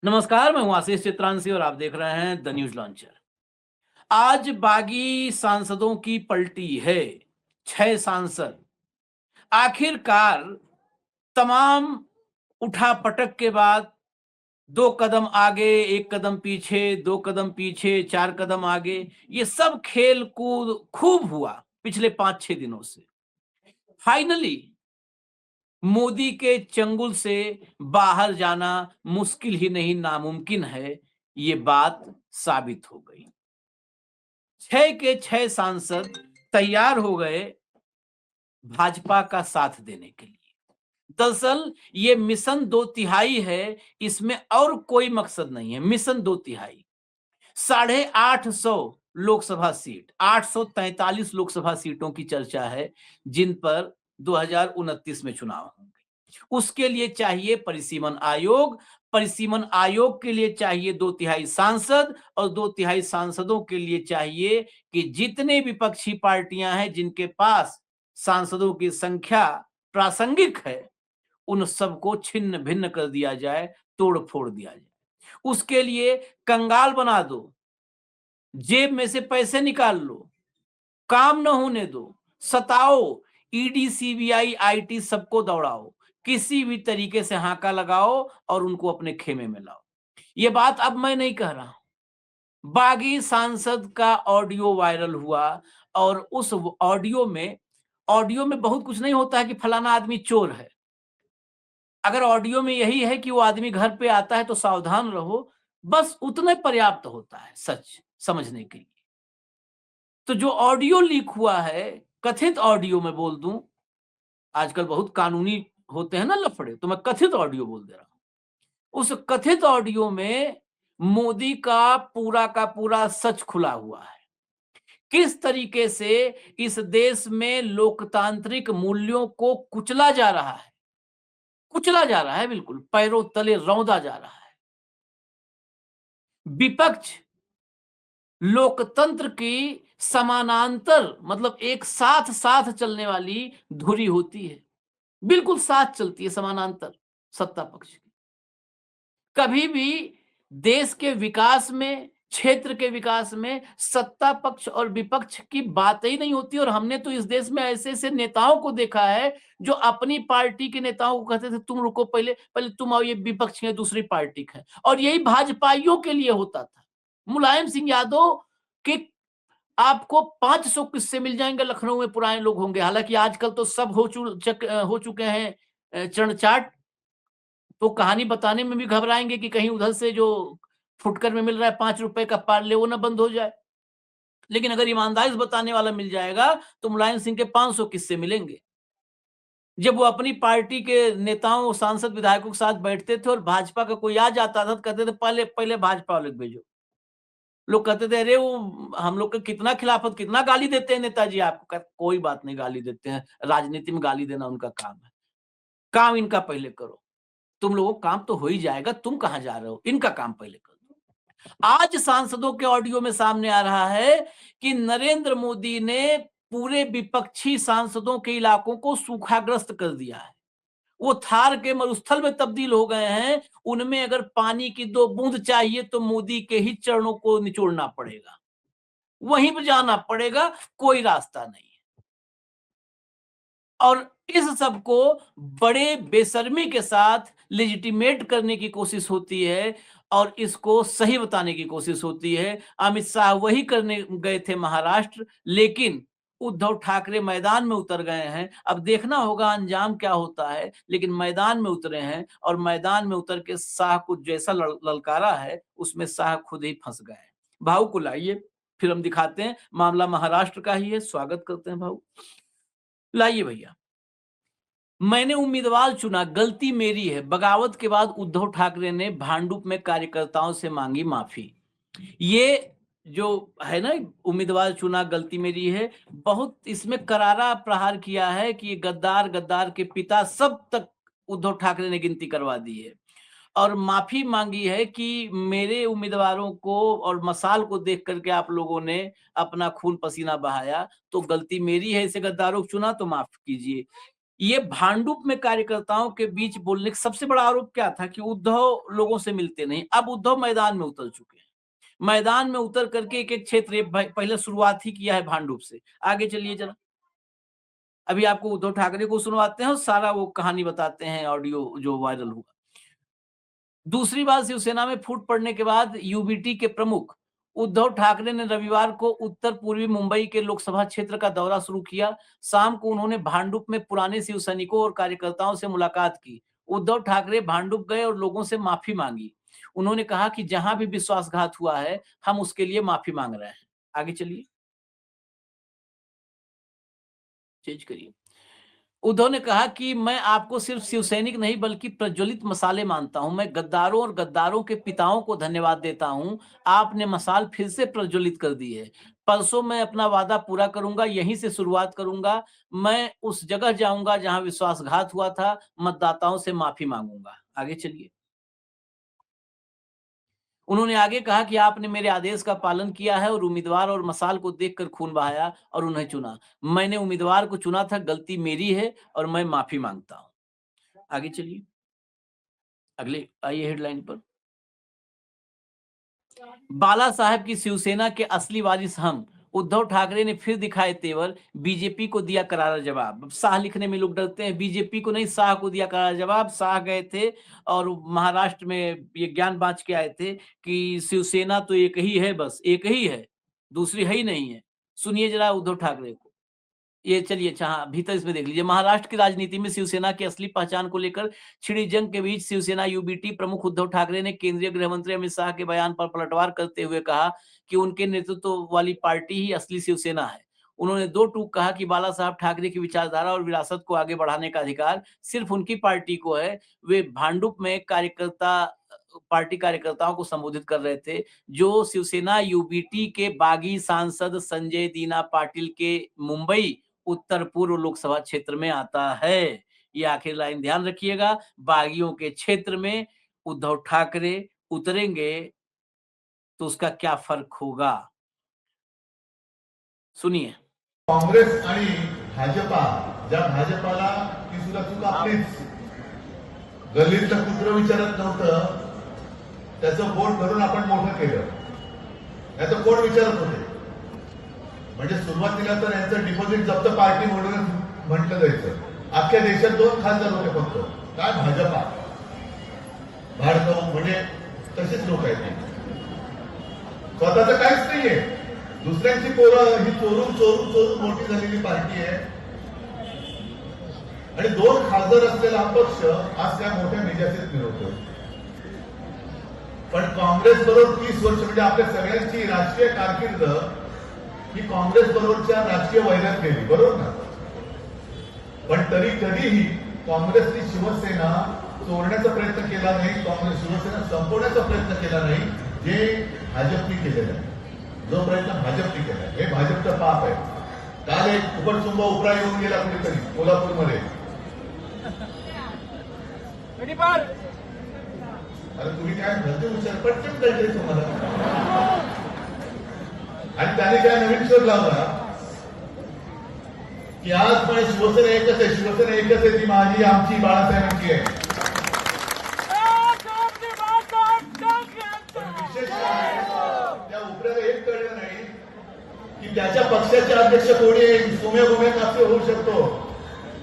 नमस्कार, मैं हूँ आशीष चित्रांशी और आप देख रहे हैं द न्यूज लॉन्चर। आज बागी सांसदों की पलटी है। 6 सांसद आखिरकार तमाम उठा-पटक के बाद 2 कदम आगे, 1 कदम पीछे, 2 कदम पीछे, 4 कदम आगे, ये सब खेल-कूद खूब हुआ पिछले 5-6 दिनों से। फाइनली मोदी के चंगुल से बाहर जाना मुश्किल ही नहीं नामुमकिन है, ये बात साबित हो गई। 6 के 6 सांसद तैयार हो गए भाजपा का साथ देने के लिए। दरअसल ये मिशन 2 तिहाई है, इसमें और कोई मकसद नहीं है, मिशन 2 तिहाई। 850 लोकसभा सीट, 843 लोकसभा सीटों की चर्चा है, जिन पर 2029 में चुनाव होंगे। उसके लिए चाहिए परिसीमन आयोग, परिसीमन आयोग के लिए चाहिए 2 तिहाई सांसद और 2 तिहाई सांसदों के लिए चाहिए कि जितने विपक्षी पार्टियां हैं जिनके पास सांसदों की संख्या प्रासंगिक है, उन सबको छिन्न-भिन्न कर दिया जाए, तोड़-फोड़ दिया जाए। उसके लिए कंगाल बना दो, जेब में से पैसे निकाल लो, काम न होने दो, सताओ, ईडी, सीबीआई, आईटी सबको दौड़ाओ, किसी भी तरीके से हाका लगाओ और उनको अपने खेमे में लाओ। ये बात अब मैं नहीं कह रहा हूं। बागी सांसद का ऑडियो वायरल हुआ और उस ऑडियो में बहुत कुछ नहीं होता है कि फलाना आदमी चोर है। अगर ऑडियो में यही है कि वो आदमी घर पे आता है तो सावधान रहो, बस उतना ही पर्याप्त होता है सच समझने के लिए। तो जो ऑडियो लीक हुआ है, कथित ऑडियो मैं बोल दूं, आजकल बहुत कानूनी होते हैं ना लफड़े, तो मैं कथित ऑडियो बोल दे रहा हूं। उस कथित ऑडियो में मोदी का पूरा सच खुला हुआ है। किस तरीके से इस देश में लोकतांत्रिक मूल्यों को कुचला जा रहा है, कुचला जा रहा है, बिल्कुल पैरों तले रौंदा जा रहा है। विपक्ष लोकतंत्र की समानांतर मतलब एक साथ साथ चलने वाली धुरी होती है, बिल्कुल साथ चलती है समानांतर सत्ता पक्ष की। कभी भी देश के विकास में, क्षेत्र के विकास में सत्ता पक्ष और विपक्ष की बात ही नहीं होती। और हमने तो इस देश में ऐसे-ऐसे नेताओं को देखा है जो अपनी पार्टी के नेताओं को कहते थे तुम रुको पहले, पहले तुम आओ, ये विपक्ष है, दूसरी पार्टी का है। और यही भाजपाइयों के लिए होता था। मुलायम सिंह यादव के आपको 500 किस्से मिल जाएंगे लखनऊ में, पुराने लोग होंगे। हालांकि आजकल तो सब हो चुके हैं चरणचाट, तो कहानी बताने में भी घबराएंगे कि कहीं उधर से जो फुटकर में मिल रहा है 5 रुपए का पार्ले वो ना बंद हो जाए। लेकिन अगर ईमानदारी से बताने वाला मिल जाएगा तो मुलायम सिंह के 500 किस्से मिलेंगे। जब वो अपनी पार्टी के नेताओं, सांसद, विधायकों के साथ बैठते थे और भाजपा का कोई आ जाता था तो कहते थे पहले पहले भाजपा वाले को भेजो। लोग कहते थे अरे वो हम लोग का कितना खिलाफत, कितना गाली देते हैं नेताजी आपको। कोई बात नहीं, गाली देते हैं, राजनीति में गाली देना उनका काम है। काम इनका पहले करो। तुम लोगों का काम तो हो ही जाएगा, तुम कहाँ जा रहे हो? इनका काम पहले कर दो। आज सांसदों के ऑडियो में सामने आ रहा है कि नरेंद्र मोदी ने पूरे विपक्षी सांसदों के इलाकों को सूखाग्रस्त कर दिया है। वो थार के मरुस्थल में तब्दील हो गए हैं। उनमें अगर पानी की 2 बूंद चाहिए तो मोदी के ही चरणों को निचोड़ना पड़ेगा, वहीं पे जाना पड़ेगा, कोई रास्ता नहीं है। और इस सब को बड़े बेशर्मी के साथ लेजिटिमेट करने की कोशिश होती है और इसको सही बताने की कोशिश होती है। अमित शाह वही करने गए थे महाराष्ट्र, लेकिन उद्धव ठाकरे मैदान में उतर गए हैं। अब देखना होगा अंजाम क्या होता है, लेकिन मैदान में उतरे हैं और मैदान में उतर के शाह को जैसा ललकारा है, उसमें शाह खुद ही फंस गए हैं। भाऊ को लाइए, फिर हम दिखाते हैं। मामला महाराष्ट्र का ही है, स्वागत करते हैं भाऊ। लाइए भैया। मैंने उम्मीदवार चुना, गलती मेरी है। बगावत के बाद उद्धव ठाकरे ने भांडुप में कार्यकर्ताओं से मांगी माफी। ये जो है ना, उम्मीदवार चुना, गलती मेरी है, बहुत इसमें करारा प्रहार किया है कि ये गद्दार, गद्दार के पिता, सब तक उद्धव ठाकरे ने गिनती करवा दी है। और माफी मांगी है कि मेरे उम्मीदवारों को और मसाल को देख करके आप लोगों ने अपना खून पसीना बहाया, तो गलती मेरी है, इसे गद्दारों को चुना तो माफ कीजिए। ये भांडुप में कार्यकर्ताओं के बीच बोलने का सबसे बड़ा आरोप क्या था कि उद्धव लोगों से मिलते नहीं। अब उद्धव मैदान में उतर चुके हैं। मैदान में उतर करके एक-एक क्षेत्र पहले शुरुआत ही किया है भांडुप से। आगे चलिए जरा। अभी आपको उद्धव ठाकरे को सुनवाते हैं और सारा वो कहानी बताते हैं ऑडियो जो वायरल हुआ। दूसरी बार शिवसेना में फूट पड़ने के बाद यूबीटी के प्रमुख उद्धव ठाकरे ने रविवार को उत्तर पूर्वी मुंबई के लोकसभा क्षेत्र का दौरा शुरू किया। शाम को उन्होंने भांडुप में पुराने शिव सैनिकों और कार्यकर्ताओं से मुलाकात की। उद्धव ठाकरे भांडुप गए और लोगों से माफी मांगी। उन्होंने कहा कि जहां भी विश्वासघात हुआ है, हम उसके लिए माफी मांग रहे हैं। आगे चलिए, चेंज करिए। उद्धव ने कहा कि मैं आपको सिर्फ शिवसैनिक नहीं बल्कि प्रज्वलित मसाले मानता हूं। मैं गद्दारों और गद्दारों के पिताओं को धन्यवाद देता हूं। आपने मसाल फिर से प्रज्वलित कर दी है। परसों मैं अपना वादा पूरा करूंगा, यहीं से शुरुआत करूंगा। मैं उस जगह जाऊंगा जहां विश्वासघात हुआ था, मतदाताओं से माफी मांगूंगा। आगे चलिए। उन्होंने आगे कहा कि आपने मेरे आदेश का पालन किया है और उम्मीदवार और मसाल को देखकर खून बहाया और उन्हें चुना। मैंने उम्मीदवार को चुना था, गलती मेरी है और मैं माफी मांगता हूं। आगे चलिए, अगले आइए हेडलाइन पर। बाला साहब की शिवसेना के असली वारिस हम। उद्धव ठाकरे ने फिर दिखाए तेवर, बीजेपी को दिया करारा जवाब। शाह लिखने में लोग डरते हैं, बीजेपी को नहीं, शाह को दिया करारा जवाब। शाह गए थे और महाराष्ट्र में ये ज्ञान बांट के आए थे कि शिवसेना तो एक ही है, बस एक ही है, दूसरी है ही नहीं है। सुनिए जरा उद्धव ठाकरे को। ये चलिए, अच्छा हाँ, भीतर इसमें देख लीजिए। महाराष्ट्र की राजनीति में शिवसेना की असली पहचान को लेकर छिड़ी जंग के बीच शिवसेना यूबीटी प्रमुख उद्धव ठाकरे ने केंद्रीय गृह मंत्री अमित शाह के बयान पर पलटवार करते हुए कहा कि उनके नेतृत्व वाली पार्टी ही असली शिवसेना है। उन्होंने दो टूक कहा कि बाला साहब ठाकरे की विचारधारा और विरासत को आगे बढ़ाने का अधिकार सिर्फ उनकी पार्टी को है। वे भांडुप में पार्टी कार्यकर्ताओं को संबोधित कर रहे थे, जो शिवसेना यूबीटी के बागी सांसद संजय दीना पाटिल के मुंबई उत्तर पूर्व लोकसभा क्षेत्र में आता है। ये आखिरी लाइन ध्यान रखिएगा। बागियों के क्षेत्र में उद्धव ठाकरे उतरेंगे तो उसका क्या फर्क होगा, सुनिए। काँग्रेस आणि भाजपा, ज्या भाजपाला ती सुद्धा चूक आपलीच, गल्लीतलं कुत्र विचारत नव्हतं, त्याचं बोट धरून आपण मोठं केलं, याचं कोण विचारत होते. म्हणजे सुरुवातीला तर यांचं डिपॉझिट जप्त पार्टी म्हणूनच म्हटलं जायचं. अख्ख्या देशात 2 खासदार होते फक्त, काय भाजपा, भाडकाऊ, म्हणजे तसेच लोक आहेत. स्वतःचं काहीच नाहीये, दुसऱ्यांची पोरं ही चोरून चोरून चोरून मोठी झालेली पार्टी आहे. आणि 2 खासदार असलेला हा पक्ष आज त्या मोठ्या निजासीत मिळवतोय. पण काँग्रेस बरोबर 30 वर्ष, म्हणजे आपल्या सगळ्यांची राजकीय कारकीर्द ही काँग्रेस बरोबरच्या राजकीय वैरात गेली, बरोबर ना. पण तरी कधीही काँग्रेसनी शिवसेना चोरण्याचा प्रयत्न केला नाही, काँग्रेस शिवसेना संपवण्याचा प्रयत्न केला नाही, जे भाजपने केलेलं आहे. जो प्रयत्न भाजपने केला, हे भाजपचं पाप आहे. काल एक उपरचुंब उपरा येऊन गेला कुठेतरी कोल्हापूरमध्ये. अरे तुम्ही काय भलते विचार पटकन कळते तुम्हाला. आणि त्याने काय नवीन शोध लावला की आज पण शिवसेना एकच आहे, शिवसेना एकच आहे, ती माझी, आमची, बाळासाहेबांची आहे. विशेष त्या उपऱ्याला एक कळलं नाही की त्याच्या पक्षाचे अध्यक्ष कोणी आहे, सोम्या गोम्या कासे होऊ शकतो.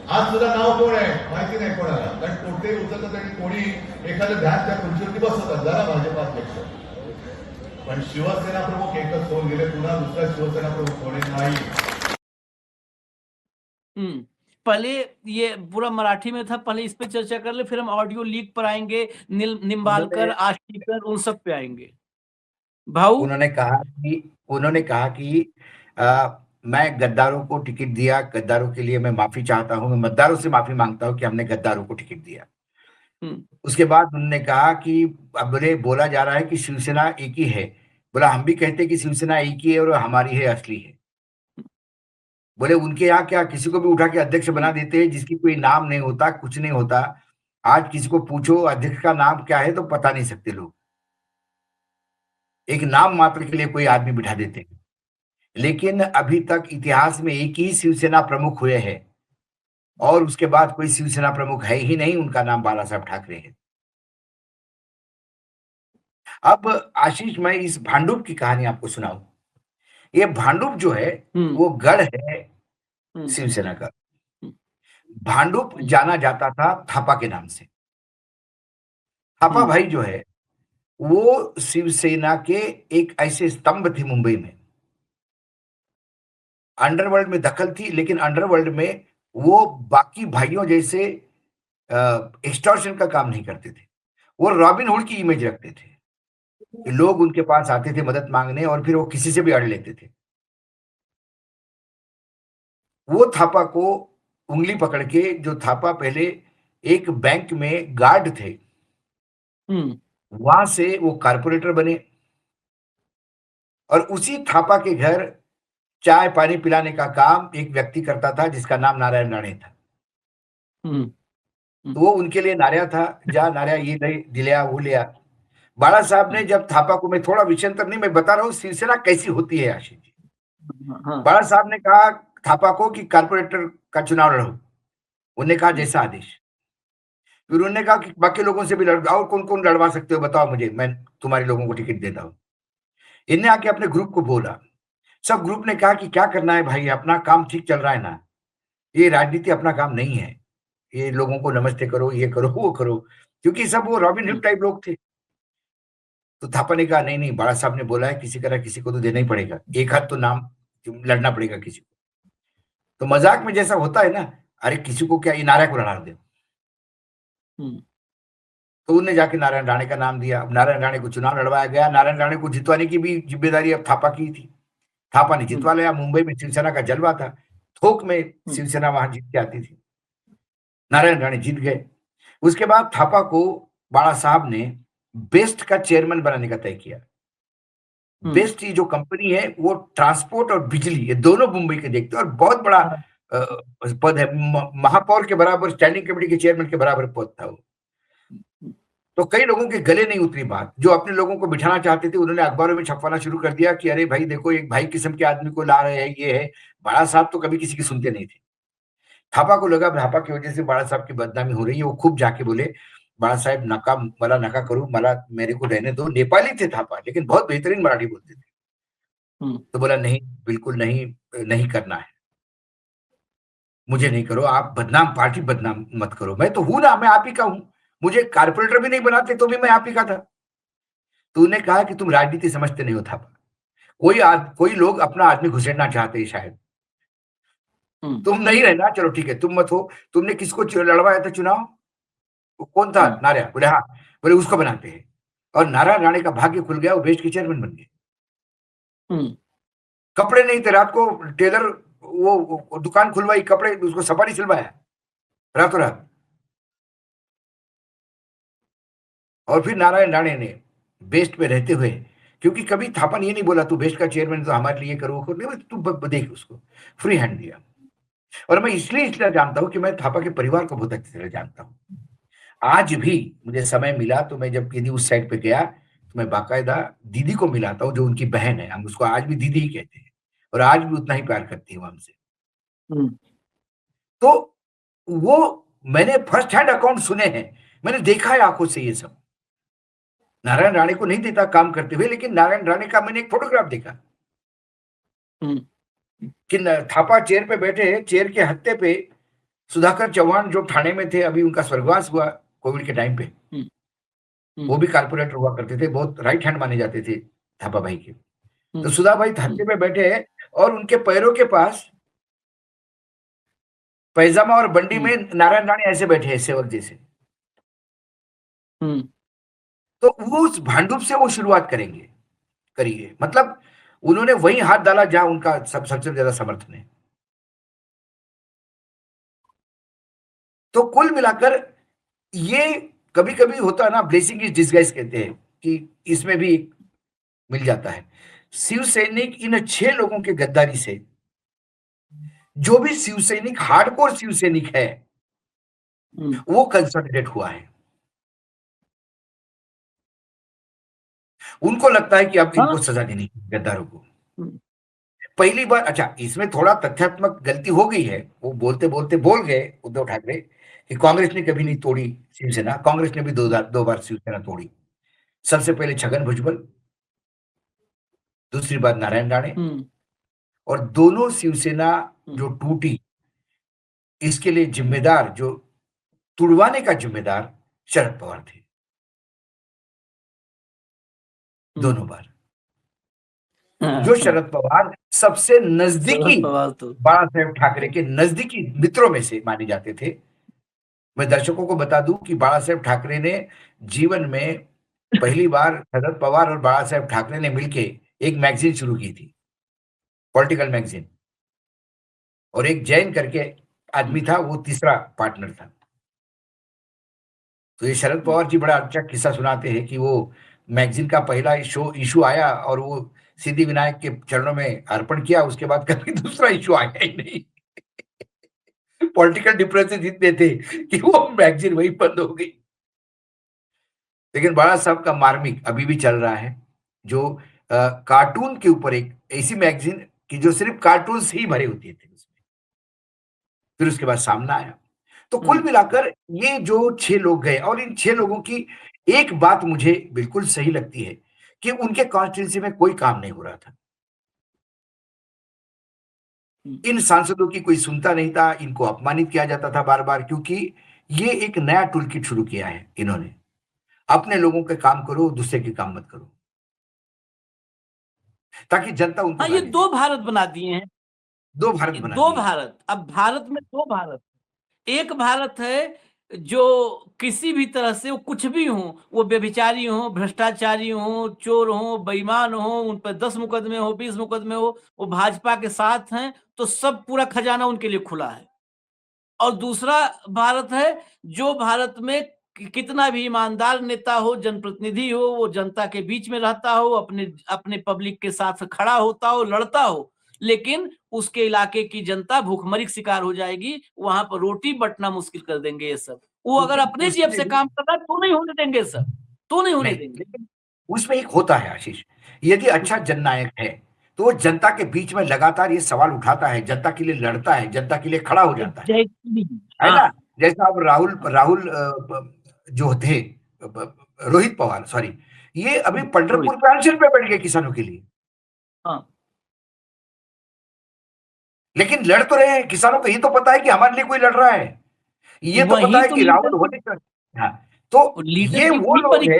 आज सुद्धा नाव कोण आहे माहिती नाही कोणाला, कारण कोणतेही उचलतात आणि कोणी एखादं ध्यान त्या खुर्चीवरती बसवतात, जरा भाजपा अध्यक्ष. पण शिवसेना प्रमुख एकच होऊन गेले, पुन्हा दुसरा शिवसेना प्रमुख होणे नाही. पहले ये पूरा मराठी में था, पहले इस पे चर्चा कर ले, फिर हम ऑडियो लीक पर आएंगे, निम्बालकर, आष्टीकर, उन सब पे आएंगे। भाऊ, उन्होंने कहा कि मैं गद्दारों को टिकट दिया, गद्दारों के लिए मैं माफी चाहता हूं, मैं मतदारों से माफी मांगता हूं कि हमने गद्दारों को टिकट दिया। उसके बाद उन्होंने कहा कि अब बोला जा रहा है कि शिवसेना एक ही है। बोला हम भी कहते हैं कि शिवसेना एक ही है और हमारी है, असली है। बोले उनके यहाँ क्या किसी को भी उठा के अध्यक्ष बना देते हैं, जिसकी कोई नाम नहीं होता, कुछ नहीं होता। आज किसी को पूछो अध्यक्ष का नाम क्या है तो पता नहीं सकते लोग, एक नाम मात्र के लिए कोई आदमी बिठा देते हैं। लेकिन अभी तक इतिहास में एक ही शिवसेना प्रमुख हुए हैं, और उसके बाद कोई शिवसेना प्रमुख है ही नहीं, उनका नाम बाला साहब ठाकरे है। अब आशीष, मैं इस भांडुप की कहानी आपको सुनाऊं। ये भांडुप जो है वो गढ़ है शिवसेना का। भांडुप जाना जाता था थापा के नाम से। थापा भाई जो है वो शिवसेना के एक ऐसे स्तंभ थे मुंबई में। अंडरवर्ल्ड में दखल थी, लेकिन अंडरवर्ल्ड में वो बाकी भाइयों जैसे एक्सटॉर्शन का काम नहीं करते थे। वो रॉबिन हुड की इमेज रखते थे कि लोग उनके पास आते थे मदद मांगने और फिर वो किसी से भी अड़ लेते थे। वो थापा को उंगली पकड़ के, जो थापा पहले एक बैंक में गार्ड थे, वहां से वो कारपोरेटर बने और उसी थापा के घर चाय पानी पिलाने का काम एक व्यक्ति करता था जिसका नाम नारायण राणे था। तो वो उनके लिए नारिया था, जा नारिया ये दिलाया वो लिया। बाला साहब ने जब थापा को, मैं थोड़ा विषयांतर नहीं, मैं बता रहा हूँ शिवसेना कैसी होती है आशीष जी। बाला साहब ने कहा थापा को कि कारपोरेटर का चुनाव लड़ो। उन्होंने कहा जैसा आदेश। फिर उन्होंने कहा कि बाकी लोगों से भी लड़, और कौन कौन लड़वा सकते हो बताओ मुझे, मैं तुम्हारे लोगों को टिकट देता हूँ। इनने आके अपने ग्रुप को बोला। सब ग्रुप ने कहा कि क्या करना है भाई, अपना काम ठीक चल रहा है ना, ये राजनीति अपना काम नहीं है, ये लोगों को नमस्ते करो, ये करो वो करो, क्योंकि सब वो रॉबिन हुड टाइप लोग थे। तो थापा ने कहा नहीं नहीं, बाला साहब ने बोला है किसी तरह किसी को तो देना ही पड़ेगा, एक हाथ तो नाम लड़ना पड़ेगा किसी को। तो मजाक में जैसा होता है ना, अरे किसी को क्या, ये नारायण को लड़ा दे। तो उन्होंने जाके नारायण राणे का नाम दिया। अब नारायण राणे को चुनाव लड़वाया गया। नारायण राणे को जितवाने की भी जिम्मेदारी अब थापा की थी। थापा ने जितवा लिया। मुंबई में शिवसेना का जलवा था, थोक में शिवसेना वहां जीत के आती थी। नारायण राणे जीत गए। उसके बाद थापा को बाला साहब ने बेस्ट का चेयरमैन बनाने का तय किया। बेस्ट की जो कंपनी है वो ट्रांसपोर्ट और बिजली, ये दोनों मुंबई के देखते हैं और बहुत बड़ा पद है, महापौर के बराबर, स्टैंडिंग कमेटी के चेयरमैन के बराबर पद था वो। तो कई लोगों के गले नहीं उतरी बात। जो अपने लोगों को बिठाना चाहते थे उन्होंने अखबारों में छपवाना शुरू कर दिया कि अरे भाई देखो, एक भाई किस्म के आदमी को ला रहे हैं, ये है। बाला साहब तो कभी किसी की सुनते नहीं थे। थापा को लगा थापा की वजह से बाला साहब की बदनामी हो रही है। वो खूब जाके बोले, बाला साहब नका मला नका करूं, मला मेरे को रहने दो। नेपाली थे थापा, लेकिन बहुत बेहतरीन मराठी बोलते थे। तो बोला नहीं, बिल्कुल नहीं, नहीं करना है, मुझे नहीं करो आप, बदनाम, पार्टी बदनाम मत करो। मैं तो हूं ना, मैं आप ही का हूं, मुझे कारपोरेटर भी नहीं बनाते तो भी मैं आप ही का था। तो उन्होंने कहा कि तुम राजनीति समझते नहीं हो थापा, कोई लोग अपना आदमी घुसेड़ना चाहते हैं शायद, तुम नहीं रहना, चलो ठीक है तुम मत हो। तुमने किसको लड़वाया था चुनाव, कौन था, नारायण? बोले हाँ। बोले उसको बनाते हैं। और नारायण राणे का भाग्य खुल गया, वो बेस्ट के चेयरमैन बन गए। कपड़े नहीं थे, रात को टेलर वो दुकान खुलवाई, कपड़े, उसको सफारी सिलवाया रातों रात। और फिर नारायण राणे ने बेस्ट में रहते हुए, क्योंकि कभी थापा ने ये नहीं बोला तू बेस्ट का चेयरमैन तो हमारे लिए करो, नहीं, तू देख, उसको फ्री हैंड दिया। और मैं इसलिए जानता हूं कि मैं थापा के परिवार को बहुत अच्छी तरह जानता हूं। आज भी मुझे समय मिला तो मैं जब यदि उस साइड पे गया तो मैं बाकायदा दीदी को मिलाता हूँ, जो उनकी बहन है, हम उसको आज भी दीदी ही कहते हैं और आज भी उतना ही प्यार करती है वो हमसे। तो वो मैंने फर्स्ट हैंड अकाउंट सुने हैं, मैंने देखा है आंखों से ये सब। नारायण राणे को नहीं देता काम करते हुए, लेकिन नारायण राणे का मैंने एक फोटोग्राफ देखा कि थापा चेयर पे बैठे, चेयर के हत्थे पे सुधाकर चौहान जो ठाणे में थे, अभी उनका स्वर्गवास हुआ कोविड के टाइम पे, वो भी कारपोरेटर हुआ करते थे, बहुत राइट हैंड माने जाते थे थापा भाई के। तो सुधा भाई हत्थे पे बैठे हैं और उनके पैरों के पास पैजामा और बंडी में नारायण राणे ऐसे बैठे हैं सेवक जैसे। तो वो उस भांडुप से वो शुरुआत करिए, मतलब उन्होंने वही हाथ डाला जहां उनका सबसे ज्यादा समर्थन है। तो कुल मिलाकर ये कभी कभी होता है ना, ब्लेसिंग इज डिसगाइज कहते हैं, कि इसमें भी मिल जाता है। शिव सैनिक इन 6 लोगों के गद्दारी से, जो भी शिव सैनिक हार्डकोर शिव सैनिक है वो कंसोलिडेट हुआ है। उनको लगता है कि अब इनको सजा देनी गद्दारों को। पहली बार, अच्छा इसमें थोड़ा तथ्यात्मक गलती हो गई है, वो बोलते बोलते बोल गए उद्धव ठाकरे कि कांग्रेस ने कभी नहीं तोड़ी शिवसेना। कांग्रेस ने भी दो बार शिवसेना तोड़ी। सबसे पहले छगन भुजबल, दूसरी बार नारायण राणे, और दोनों शिवसेना जो टूटी इसके लिए जिम्मेदार, जो तुड़वाने का जिम्मेदार शरद पवार थे, दोनों बार। जो शरद पवार सबसे नजदीकी बाला साहेब ठाकरे के नजदीकी मित्रों में से माने जाते थे। मैं दर्शकों को बता दूं कि बाला साहेब ठाकरे ने जीवन में पहली बार शरद पवार और बाला साहेब ठाकरे ने मिलके एक मैगजीन शुरू की थी, पॉलिटिकल मैगजीन, और एक जैन करके आदमी था, वो तीसरा पार्टनर था। तो ये शरद पवार जी बड़ा अच्छा किस्सा सुनाते हैं कि वो मैगजीन का पहला इशू आया और वो सिद्धि विनायक के चरणों में अर्पण किया, उसके बाद कभी दूसरा इशू आया ही नहीं। पॉलिटिकल डिफरेंसेस इतने थे कि वो मैगजीन वही बंद हो गई। लेकिन बाला साहब का मार्मिक अभी भी चल रहा है, जो कार्टून के ऊपर एक ऐसी मैगजीन कि जो सिर्फ कार्टून ही भरे होते थे उसमें, फिर उसके बाद सामना आया। तो कुल मिलाकर ये जो 6 लोग गए, और इन 6 लोगों की एक बात मुझे बिल्कुल सही लगती है कि उनके कॉन्स्टिट्यूंसी में कोई काम नहीं हो रहा था। इन सांसदों की कोई सुनता नहीं था, इनको अपमानित किया जाता था बार बार, क्योंकि ये एक नया टूल किट शुरू किया है इन्होंने, अपने लोगों के काम करो, दूसरे के काम मत करो, ताकि जनता उनको ये 2 भारत बना दिए हैं। 2 भारत बना 2 दिए। भारत, अब भारत में 2 भारत। एक भारत है जो किसी भी तरह से वो कुछ भी हो, वो व्यभिचारी हो, भ्रष्टाचारी हो, चोर हो, बेईमान हो, उन पर 10 मुकदमे हो, 20 मुकदमे हो, वो भाजपा के साथ हैं तो सब पूरा खजाना उनके लिए खुला है। और दूसरा भारत है जो भारत में कितना भी ईमानदार नेता हो, जनप्रतिनिधि हो, वो जनता के बीच में रहता हो, अपने पब्लिक के साथ खड़ा होता हो, लड़ता हो, लेकिन उसके इलाके की जनता भूखमरी का शिकार हो जाएगी, वहां पर रोटी बटना मुश्किल कर देंगे ये सब। वो अगर अपने जेब से काम कर रहा है तो नहीं होने देंगे सब, तो नहीं होने देंगे। लेकिन उसमें एक होता है आशीष, यदि अच्छा जननायक है तो वो जनता के बीच में लगातार ये सवाल उठाता है, जनता के लिए लड़ता है, जनता के लिए खड़ा हो जाता है ना? जैसा अब राहुल जो थे, रोहित पवार, सॉरी, ये अभी पंढरपुर पे अनशन पे बैठ गए किसानों के लिए। लेकिन लड़ तो रहे हैं, किसानों को ये तो पता है कि हमारे लिए कोई लड़ रहा है, ये तो पता है कि राहुल होने का। हाँ, तो ये वो लोग है,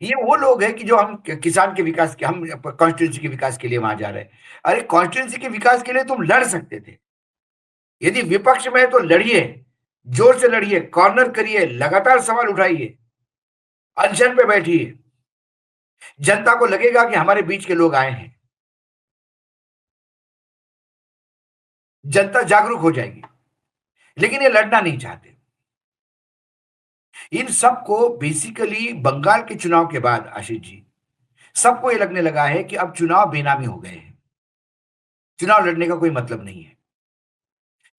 ये वो लोग हैं कि जो हम किसान के विकास के, हम कॉन्स्टिट्यूंसी के विकास के लिए वहां जा रहे हैं। अरे कॉन्स्टिट्यूंसी के विकास के लिए तुम लड़ सकते थे, यदि विपक्ष में है तो लड़िए, जोर से लड़िए, कॉर्नर करिए, लगातार सवाल उठाइए, अनशन पे बैठिए, जनता को लगेगा कि हमारे बीच के लोग आए हैं, जनता जागरूक हो जाएगी। लेकिन ये लड़ना नहीं चाहते। इन सबको बेसिकली बंगाल के चुनाव के बाद आशीष जी, सबको ये लगने लगा है कि अब चुनाव बेनामी हो गए हैं, चुनाव लड़ने का कोई मतलब नहीं है।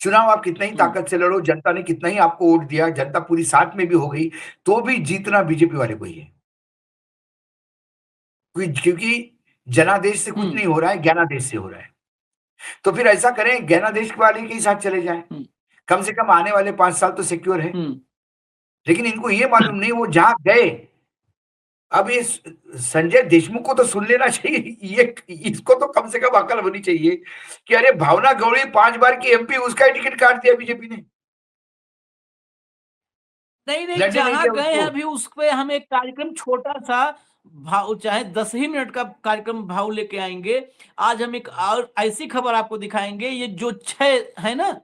चुनाव आप कितना ही ताकत से लड़ो, जनता ने कितना ही आपको वोट दिया, जनता पूरी साथ में भी हो गई, तो भी जीतना बीजेपी वाले को ही है, क्योंकि जनादेश से कुछ नहीं हो रहा है, ज्ञानादेश से हो रहा है। तो फिर ऐसा करें, ज्ञानादेश वाले के ही साथ चले जाएं, कम से कम आने वाले 5 साल तो सिक्योर है। लेकिन इनको ये मालूम नहीं, वो जहां गए, अब ये संजय देशमुख को तो सुन लेना चाहिए, ये इसको तो कम से कम अकल होनी चाहिए कि अरे भावना गौड़ी 5 बार की एमपी, उसका ही टिकट काट दिया बीजेपी ने। नहीं, जहां गए हैं अभी उस पे हम एक कार्यक्रम छोटा सा भाव, चाहे 10 ही मिनट का कार्यक्रम भाव लेके आएंगे। आज हम एक और ऐसी खबर आपको दिखाएंगे, ये जो 6 है ना,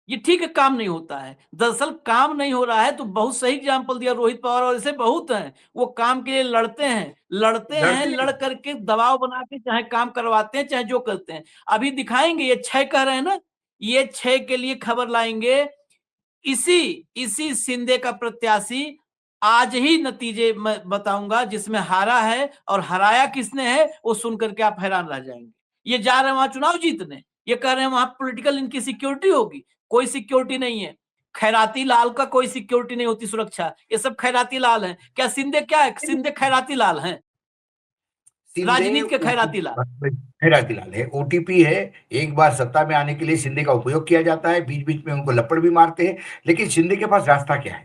ये ठीक है, काम नहीं होता है। दरअसल काम नहीं हो रहा है तो बहुत सही एग्जाम्पल दिया रोहित पवार, और ऐसे बहुत हैं, वो काम के लिए लड़ते हैं, लड़ करके दबाव बना के चाहे काम करवाते हैं, चाहे जो करते हैं। अभी दिखाएंगे, ये 6 कह रहे हैं ना, ये 6 के लिए खबर लाएंगे। इसी शिंदे का प्रत्याशी आज ही नतीजे मैं बताऊंगा, जिसमें हारा है, और हराया किसने है वो सुनकर के आप हैरान रह जाएंगे। ये जा रहे हैं वहां चुनाव जीतने, ये कह रहे हैं वहां पॉलिटिकल इनकी सिक्योरिटी होगी, कोई सिक्योरिटी नहीं है। खैराती लाल का कोई सिक्योरिटी नहीं होती, सुरक्षा, ये सब खैराती लाल हैं। क्या शिंदे क्या है? शिंदे खैराती लाल हैं। शिंदे राजनीति के खैराती लाल। खैराती लाल है, ओटीपी है। एक बार सत्ता में आने के लिए शिंदे का उपयोग किया जाता है, बीच बीच में उनको लपड़ भी मारते हैं, लेकिन शिंदे के पास रास्ता क्या है?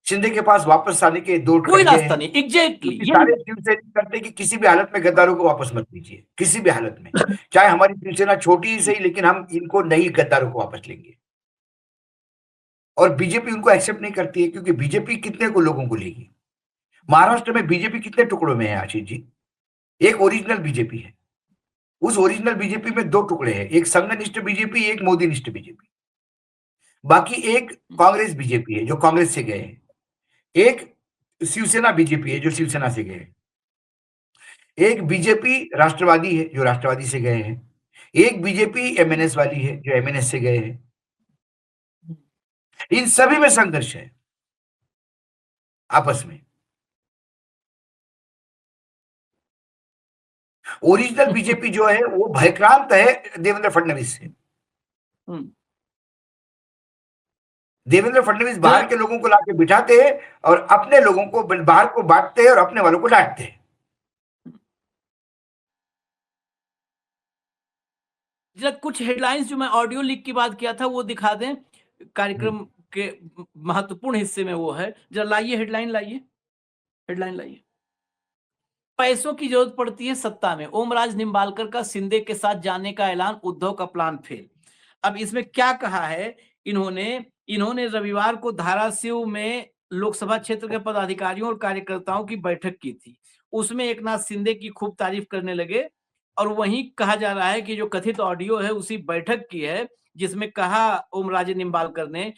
शिंदे के पास वापस आने के दो कोई खड़गे रास्ता हैं, नहीं, एग्जैक्टली क्योंकि सारे शिवसैनिक करते हैं कि किसी भी हालत में गद्दारों को वापस मत लीजिए, किसी भी हालत में, चाहे हमारी शिवसेना छोटी ही सही, लेकिन हम इनको नहीं, गद्दारों को वापस लेंगे। और बीजेपी उनको एक्सेप्ट नहीं करती है, क्योंकि बीजेपी कितने को लोगों को लेगी? महाराष्ट्र में बीजेपी कितने टुकड़ों में है आशीष जी? एक ओरिजिनल बीजेपी है, उस ओरिजिनल बीजेपी में दो टुकड़े हैं, एक संघनिष्ठ बीजेपी, एक मोदीनिष्ठ बीजेपी। बाकी एक कांग्रेस बीजेपी है जो कांग्रेस से गए हैं, एक शिवसेना बीजेपी है जो शिवसेना से गए हैं, एक बीजेपी राष्ट्रवादी है जो राष्ट्रवादी से गए हैं, एक बीजेपी एमएनएस वाली है जो एमएनएस से गए हैं। इन सभी में संघर्ष है आपस में। ओरिजिनल बीजेपी जो है वो भयक्रांत है देवेंद्र फडणवीस से। देवेंद्र फडणवीस बाहर के लोगों को लाके बिठाते हैं और अपने लोगों को बाहर को बांटते हैं और अपने वालों को डांटते हैं। जरा कुछ हेडलाइंस जो मैं ऑडियो लीक की बात किया था वो दिखा दें, कार्यक्रम के महत्वपूर्ण हिस्से में वो है। जरा लाइए हेडलाइन, हेडलाइन लाइए। पैसों की जरूरत पड़ती है सत्ता में, ओमराज निंबालकर का शिंदे के साथ जाने का ऐलान, उद्धव का प्लान फेल। अब इसमें क्या कहा है इन्होंने रविवार को धाराशिव में लोकसभा क्षेत्र के पदाधिकारियों और कार्यकर्ताओं की बैठक की थी। उसमें एकनाथ शिंदे की खूब तारीफ करने लगे और वहीं कहा जा रहा है कि जो कथित ऑडियो है उसी बैठक की है, जिसमें कहा ओमराज निंबालकर ने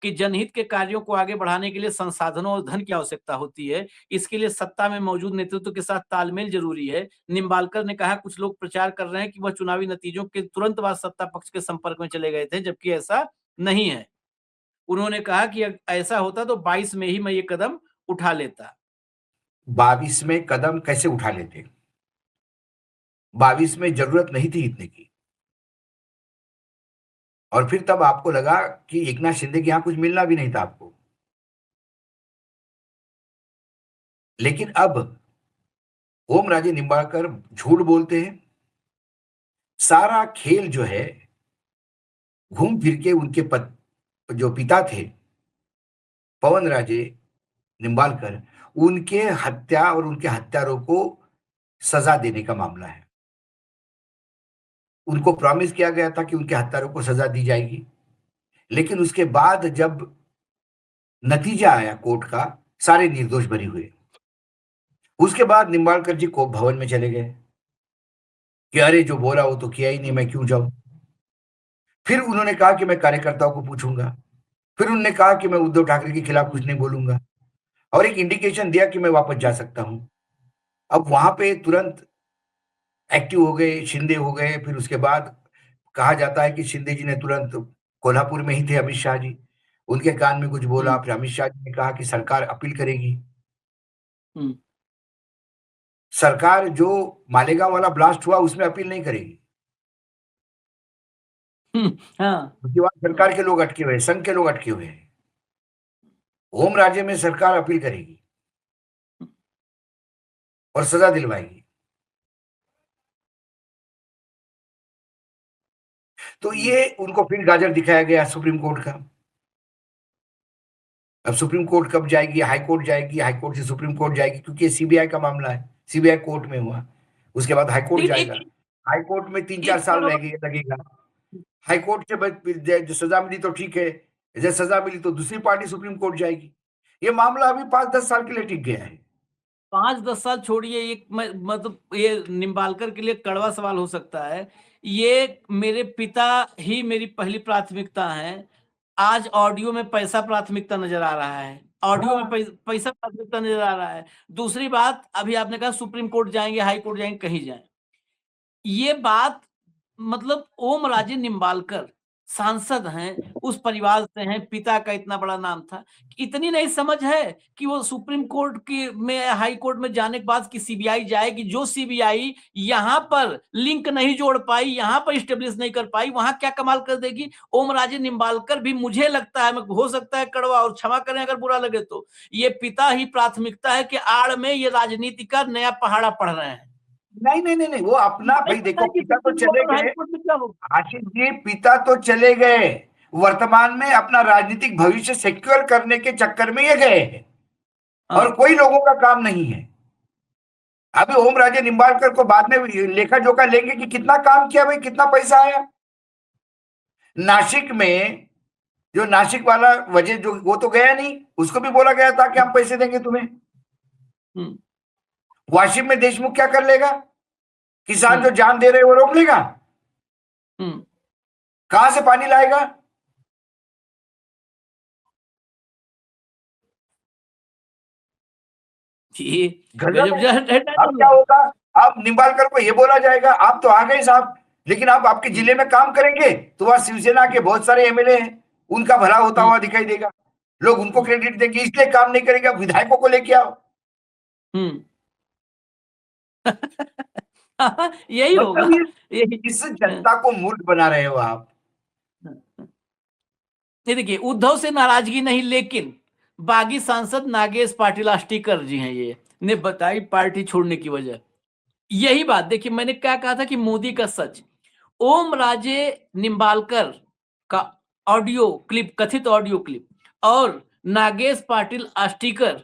कि जनहित के कार्यों को आगे बढ़ाने के लिए संसाधनों और धन की आवश्यकता होती है। इसके लिए सत्ता में मौजूद नेतृत्व के साथ तालमेल जरूरी है। निंबालकर ने कहा, कुछ लोग प्रचार कर रहे हैं कि वह चुनावी नतीजों के तुरंत बाद सत्ता पक्ष के संपर्क में चले गए थे, जबकि ऐसा नहीं है। उन्होंने कहा कि ऐसा होता तो 22 में ही मैं ये कदम उठा लेता। 22 में कदम कैसे उठा लेते? 22 में जरूरत नहीं थी इतने की। और फिर तब आपको लगा कि एकनाथ शिंदे के यहां कुछ मिलना भी नहीं था आपको। लेकिन अब ओमराजे निंबालकर झूठ बोलते हैं। सारा खेल जो है घूम फिर के उनके जो पिता थे पवन राजे निंबालकर, उनके हत्या और उनके हत्यारों को सजा देने का मामला है। उनको प्रॉमिस किया गया था कि उनके हत्यारों को सजा दी जाएगी, लेकिन उसके बाद जब नतीजा आया कोर्ट का, सारे निर्दोष बरी हुए। उसके बाद निंबालकर जी को भवन में चले गए कि अरे जो बोला वो तो किया ही नहीं, मैं क्यों जाऊं। फिर उन्होंने कहा कि मैं कार्यकर्ताओं को पूछूंगा। फिर उन्होंने कहा कि मैं उद्धव ठाकरे के खिलाफ कुछ नहीं बोलूंगा, और एक इंडिकेशन दिया कि मैं वापस जा सकता हूं। अब वहां पे तुरंत एक्टिव हो गए, शिंदे हो गए। फिर उसके बाद कहा जाता है कि शिंदे जी ने तुरंत, कोल्हापुर में ही थे अमित शाह जी, उनके कान में कुछ बोला। फिर अमित शाह जी ने कहा कि सरकार अपील करेगी। सरकार जो मालेगांव वाला ब्लास्ट हुआ उसमें अपील नहीं करेगी। हाँ। उसके बाद सरकार के लोग अटके हुए हैं, संघ के लोग अटके हुए हैं। होम राज्य में सरकार अपील करेगी और सजा दिलवाएगी। तो ये उनको फिर गाजर दिखाया गया सुप्रीम कोर्ट का। अब सुप्रीम कोर्ट कब जाएगी? हाई कोर्ट जाएगी, हाई कोर्ट से सुप्रीम कोर्ट जाएगी, क्योंकि ये सीबीआई का मामला है। सीबीआई कोर्ट में हुआ, उसके बाद हाई कोर्ट जाएगा। हाई कोर्ट में 3-4 साल लगेगा। हाई कोर्ट से जो सजा मिली तो ठीक है, जब सजा मिली तो दूसरी पार्टी सुप्रीम कोर्ट जाएगी। ये मामला अभी 5-10 साल के लिए टिक गया है। 5-10 साल छोड़िए, एक मतलब ये निंबालकर के लिए कड़वा सवाल हो सकता है। ये मेरे पिता ही मेरी पहली प्राथमिकता है। आज ऑडियो में पैसा प्राथमिकता नजर आ रहा है, ऑडियो में पैसा प्राथमिकता नजर आ रहा है। दूसरी बात, अभी आपने कहा सुप्रीम कोर्ट जाएंगे, हाई कोर्ट जाएंगे, कहीं जाए। ये बात मतलब ओमराजे निंबालकर सांसद हैं, उस परिवार से हैं, पिता का इतना बड़ा नाम था। इतनी नहीं समझ है कि वो सुप्रीम कोर्ट की में, हाई कोर्ट में जाने के बाद कि सीबीआई जाएगी, जो सीबीआई यहाँ पर लिंक नहीं जोड़ पाई, यहाँ पर स्टेब्लिश नहीं कर पाई, वहां क्या कमाल कर देगी। ओम राजे निम्बालकर भी, मुझे लगता है, हो सकता है कड़वा और क्षमा करें अगर बुरा लगे तो, ये पिता ही प्राथमिकता है कि आड़ में ये राजनीति का नया पहाड़ा पढ़ रहे हैं। नहीं नहीं नहीं नहीं, वो अपना नहीं भाई पता देखो, है कि पिता तो सुप्रीम चले कोर्ट और हाई गए, कोर्ट में क्या होगा। आशीष जी पिता तो चले गए, वर्तमान में अपना राजनीतिक भविष्य सिक्योर करने के चक्कर में ये गए हैं और हाँ, कोई लोगों का काम नहीं है। अभी ओम राजे निम्बालकर को बाद में लेखा जोखा लेंगे कि कितना काम किया भाई, कितना पैसा आया। नासिक में जो नासिक वाला वजह जो वो तो गया नहीं, उसको भी बोला गया था कि हम पैसे देंगे तुम्हें। हम्म, वाशिम में देशमुख क्या कर लेगा? किसान जो हम्म, जान दे रहे वो रोक लेगा? हम्म। कहां से पानी लाएगा? ये गजब है। गजब अब क्या होगा? अब निम्बालकर को ये बोला जाएगा आप तो आ गए साहब, लेकिन आप आपके जिले में काम करेंगे तो वहां शिवसेना के बहुत सारे एमएलए हैं, उनका भला होता हुआ दिखाई देगा, लोग उनको क्रेडिट देंगे, इसलिए काम नहीं करेंगे, आप विधायकों को लेके आओ। हम्म। यही होगा। मतलब यही। इस जनता को मूर्ख बना रहे हो आप। ये देखिए, उद्धव से नाराजगी नहीं, लेकिन बागी सांसद नागेश पाटिल आष्टीकर जी हैं, ये ने बताई पार्टी छोड़ने की वजह। यही बात देखिए, मैंने क्या कहा था कि मोदी का सच, ओम राजे निम्बालकर का ऑडियो क्लिप, कथित ऑडियो क्लिप, और नागेश पाटिल आष्टीकर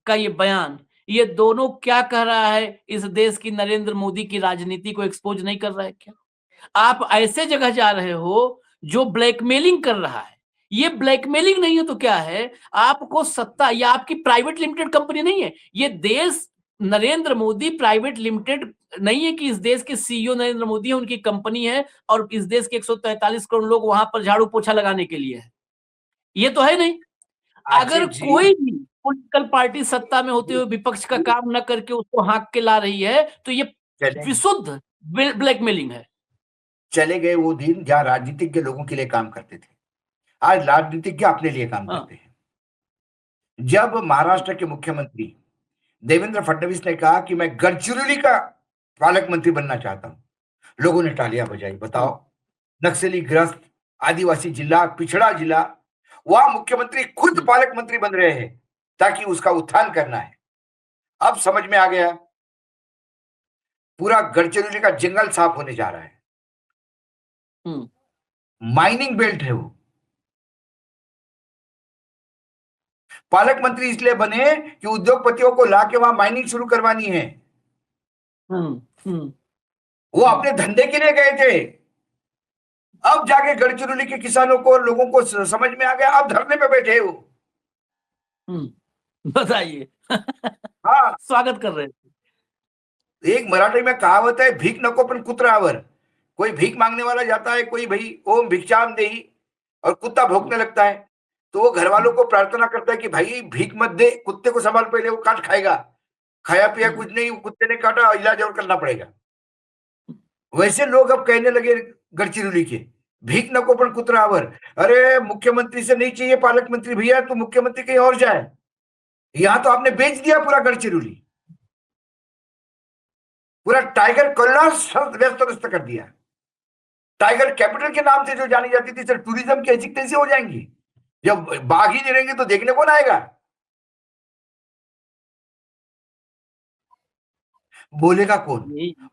का ये बयान, ये दोनों क्या कह रहा है, इस देश की नरेंद्र मोदी की राजनीति को एक्सपोज नहीं कर रहा है क्या? आप ऐसे जगह जा रहे हो जो ब्लैकमेलिंग कर रहा है। ये ब्लैकमेलिंग नहीं है तो क्या है? आपको सत्ता, या आपकी प्राइवेट लिमिटेड कंपनी नहीं है ये देश, नरेंद्र मोदी प्राइवेट लिमिटेड नहीं है कि इस देश के सीईओ नरेंद्र मोदी है, उनकी कंपनी है, और इस देश के 143 करोड़ लोग वहां पर झाड़ू पोछा लगाने के लिए है, ये तो है नहीं। अगर आशीष जी कोई भी पॉलिटिकल पार्टी सत्ता में होते हुए विपक्ष का काम न करके उसको हाँक के ला रही है तो ये चले विशुद्ध ब्लैकमेलिंग है। चले गए वो दिन जहां राजनीतिज्ञ लोगों के लिए काम करते थे, आज राजनीतिज्ञ अपने लिए काम हाँ, करते हैं। जब महाराष्ट्र के मुख्यमंत्री देवेंद्र फडणवीस ने कहा कि मैं गडचिरोली का पालक मंत्री बनना चाहता हूं, लोगों ने तालियां बजाई। हाँ, बताओ, नक्सली ग्रस्त आदिवासी जिला, पिछड़ा जिला, वहां मुख्यमंत्री खुद पालक मंत्री बन रहे हैं ताकि उसका उत्थान करना है। अब समझ में आ गया, पूरा गडचिरोली का जंगल साफ होने जा रहा है, माइनिंग बेल्ट है वो। पालक मंत्री इसलिए बने कि उद्योगपतियों को लाके वहां माइनिंग शुरू करवानी है, वो अपने धंधे के लिए गए थे। अब जाके गडचिरोली के किसानों को, लोगों को समझ में आ गया, अब धरने पे बैठे हो। बताइए। हाँ, स्वागत कर रहे थे। एक मराठी में कहावत है, भीख नको पण कुत्रावर। कोई भीख मांगने वाला जाता है, कोई भाई ओम भिक्षाम देही, और कुत्ता भौंकने लगता है, तो वो घर वालों को प्रार्थना करता है कि भाई भीख मत दे, कुत्ते को संभाल, पहले वो काट खाएगा, खाया पिया कुछ नहीं, कुत्ते ने काटा, इलाज और करना पड़ेगा। वैसे लोग अब कहने लगे गडचिरोली के, भीख नको पण कुत्रावर। अरे मुख्यमंत्री से नहीं चाहिए पालक मंत्री भैया, तो मुख्यमंत्री कहीं और जाए, यहां तो आपने बेच दिया पूरा गडचिरोली, पूरा टाइगर कॉरिडोर व्यस्त व्यस्त कर दिया। टाइगर कैपिटल के नाम से जो जानी जाती थी, सर टूरिज्म की ऐसी कैसे हो जाएंगी? जब बाघ ही नहीं रहेंगे तो देखने कौन आएगा? बोलेगा कौन?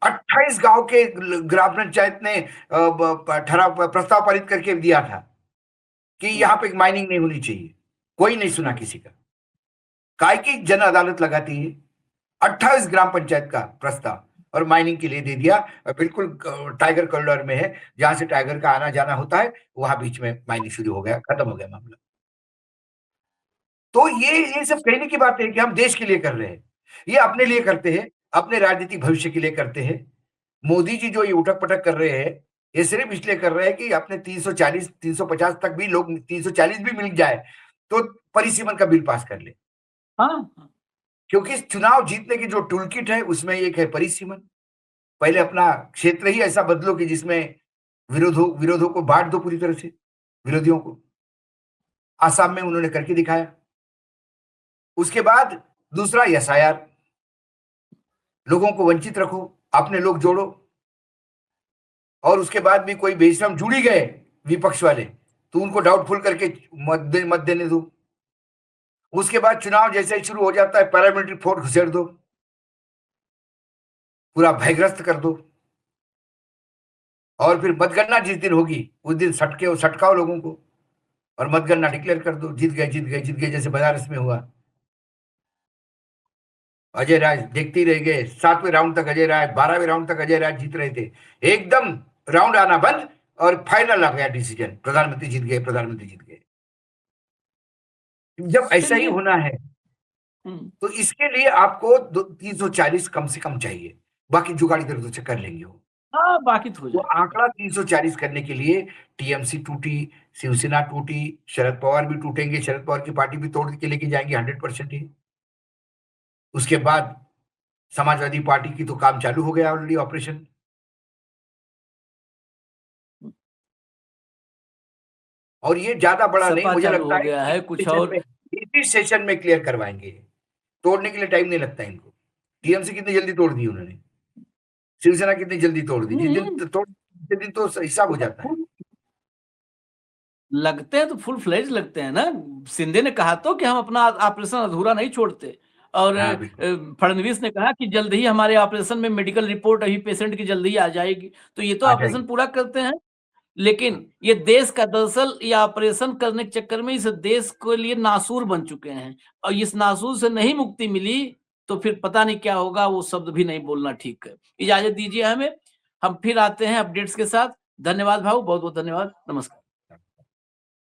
28 गांव के ग्राम पंचायत ने ठराव, प्रस्ताव पारित करके दिया था कि यहाँ पे माइनिंग नहीं होनी चाहिए, कोई नहीं सुना किसी का। काय की जन अदालत लगाती है? 28 ग्राम पंचायत का प्रस्ताव और माइनिंग के लिए दे दिया, बिल्कुल टाइगर कॉरिडोर में है, जहां से टाइगर का आना जाना होता है, वहां बीच में माइनिंग शुरू हो गया, खत्म हो गया मामला। तो ये सब कहने की बात है कि हम देश के लिए कर रहे हैं, ये अपने लिए करते हैं, अपने राजनीतिक भविष्य के लिए करते हैं। मोदी जी जो ये उठक पटक कर रहे हैं, ये सिर्फ इसलिए कर रहे हैं कि अपने 340 350 तक भी लोग, 340 भी मिल जाए तो परिसीमन का बिल पास कर ले। हाँ, क्योंकि चुनाव जीतने की जो टूल किट है उसमें एक है परिसीमन। पहले अपना क्षेत्र ही ऐसा बदलो कि जिसमें विरोधों को बांट दो पूरी तरह से, विरोधियों को। आसाम में उन्होंने करके दिखाया। उसके बाद दूसरा एसआईआर, लोगों को वंचित रखो, अपने लोग जोड़ो, और उसके बाद भी कोई बेशरम जुड़ ही गए विपक्ष वाले तो उनको डाउटफुल करके मत देने दो। उसके बाद चुनाव जैसे ही शुरू हो जाता है पैरामिलिट्री फोर्स घुसेड़ दो, पूरा भयग्रस्त कर दो, और फिर मतगणना जिस दिन होगी उस दिन सटकाओ लोगों को और मतगणना डिक्लेयर कर दो, जीत गए, जैसे बनारस में हुआ। अजय राय देखते ही रह गए, 7वें राउंड तक अजय राय, 12वें राउंड तक अजय राय जीत रहे थे, एकदम राउंड आना बंद और फाइनल आ गया डिसीजन, प्रधानमंत्री जीत गए। जब ऐसा ही होना है तो इसके लिए आपको 340 कम से कम चाहिए, बाकी जुगाड़ी इधर उधर से कर लेंगे वो। हाँ, बाकी तो हो वो जाएगा। आंकड़ा 340 करने के लिए टीएमसी टूटी, शिवसेना टूटी, शरद पवार भी टूटेंगे, शरद पवार की पार्टी भी तोड़ के लेके जाएंगे 100% ही। उसके बाद समाजवादी पार्टी की तो काम चालू हो गया ऑलरेडी, ऑपरेशन। और ये ज्यादा बड़ा नहीं, सपा मुझे चालू लगता हो गया है, कुछ और इसी सेशन में क्लियर करवाएंगे। तोड़ने के लिए टाइम नहीं लगता इनको। टीएमसी कितनी जल्दी तोड़ दी उन्होंने, शिवसेना कितनी जल्दी तोड़ दी, जिस दिन तो हिसाब हो जाता है। लगते हैं तो फुल फ्लेज लगते हैं ना। शिंदे ने कहा तो कि हम अपना ऑपरेशन अधूरा नहीं छोड़ते, और हाँ, बिल्कुल। फडणवीस ने कहा कि जल्द ही हमारे ऑपरेशन में मेडिकल रिपोर्ट अभी पेशेंट की जल्दी ही आ जाएगी, तो ये तो आ ऑपरेशन जाएगी। पूरा करते हैं। लेकिन ये देश का दरअसल ये ऑपरेशन करने के चक्कर में इस देश के लिए नासूर बन चुके हैं, और इस नासूर से नहीं मुक्ति मिली तो फिर पता नहीं क्या होगा, वो शब्द भी नहीं बोलना ठीक है। इजाजत दीजिए हमें, हम फिर आते हैं अपडेट्स के साथ। धन्यवाद भाऊ, बहुत बहुत धन्यवाद, नमस्कार।